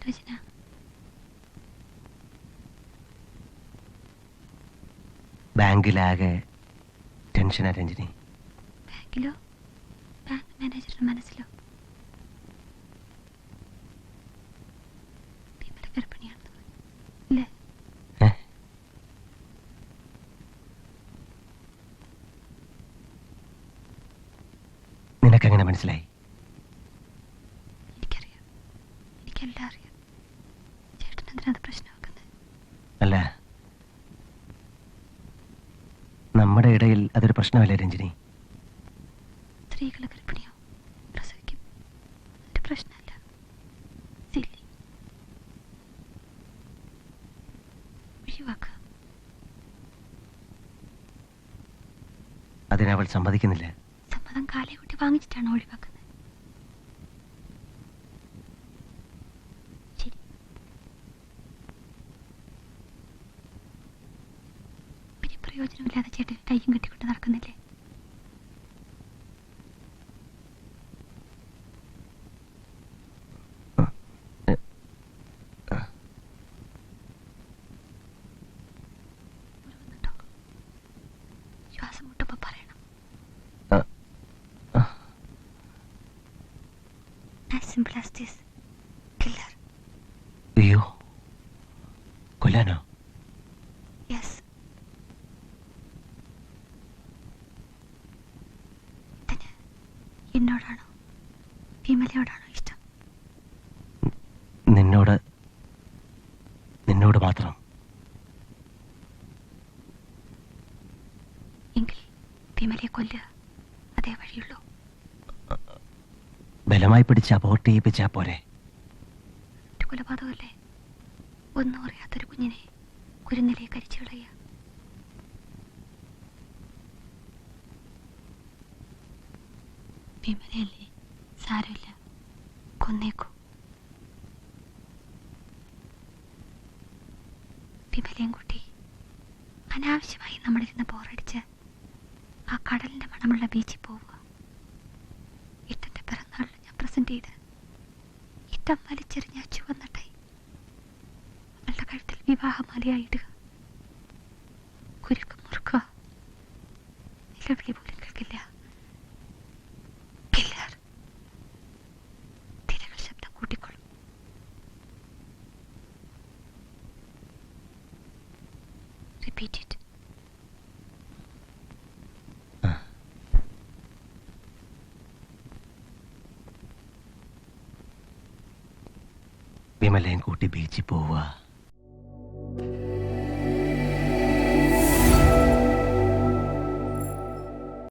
ആലോചന? ബാങ്കിലാകെ ടെൻഷനാ രഞ്ജിനി. ബാങ്കിലോ? ബാങ്ക് മാനേജറുടെ മനസ്സിലോ? വിമല ഗർഭിണിയാണെന്ന് അല്ലേ? നിനക്കെങ്ങനെ മനസ്സിലായി? എനിക്കറിയാം, എനിക്കെല്ലാം അറിയാം. ചേട്ടൻ എന്തിനാ പ്രശ്നമാക്കുന്നത്? അല്ല, നമ്മുടെ ഇടയിൽ അതൊരു പ്രശ്നമല്ലേ രഞ്ജിനി? സ്ത്രീകൾ ഗർഭിണിയോ പ്രസവിക്കും, ഒരു പ്രശ്നമല്ല. ഒഴിവാക്കുക. അതിനവൾ സമ്മതിക്കുന്നില്ല. സമ്മതം കാലേ കുട്ടി വാങ്ങിച്ചിട്ടാണ് ഒഴിവാക്കുന്നത്. ശരി, പിന്നെ പ്രയോജനമില്ലാതെ ചേട്ടൻ കയ്യും കെട്ടിക്കൊണ്ട് നടക്കുന്നില്ലേ? ശ്വാസം മുട്ടുമ്പോ പറയണം. As simple as this. Killer. അയ്യോ, കൊല്ലാനോ? Yes. ഇതിന് എന്നോടാണോ വിമലയോടാണോ ഇഷ്ടം? നിന്നോട് മാത്രം. എങ്കിൽ വിമലയെ കൊല്ലുക, അതേ വഴിയുള്ളൂ. ബലമായി പിടിച്ച് അബോർട്ട് ചെയ്യിപ്പിച്ചാ പോരെ? ഒരു കൊലപാതകമല്ലേ? ഒന്നും അറിയാത്തൊരു കുഞ്ഞിനെ കുരുന്നിലെ കരിച്ചു കളയുക. വിമലയല്ലേ, സാരമില്ല, കൊന്നേക്കൂ. വിമലയും കുട്ടി അനാവശ്യമായി നമ്മളിരുന്ന് ബോറടിച്ച് ആ കടലിന്റെ മണമുള്ള ബീച്ചിൽ പോവുക. ഇട്ടന്റെ പിറന്നാളിൽ ഞാൻ പ്രസന്റ് ചെയ്ത് ഇട്ടം വലിച്ചെറിഞ്ഞ ചുവന്ന ടൈ അവളുടെ കഴുത്തിൽ വിവാഹമാലയായിടുക. കുരുക്ക് മുറുക്കുക. നിലവിളി പോലും കേൾക്കില്ല. കില്ലർ. തിരകൾ ശബ്ദം കൂട്ടിക്കൊള്ളും. Repeat it. വിമലയും കൂട്ടി ബീച്ചിൽ പോവുക.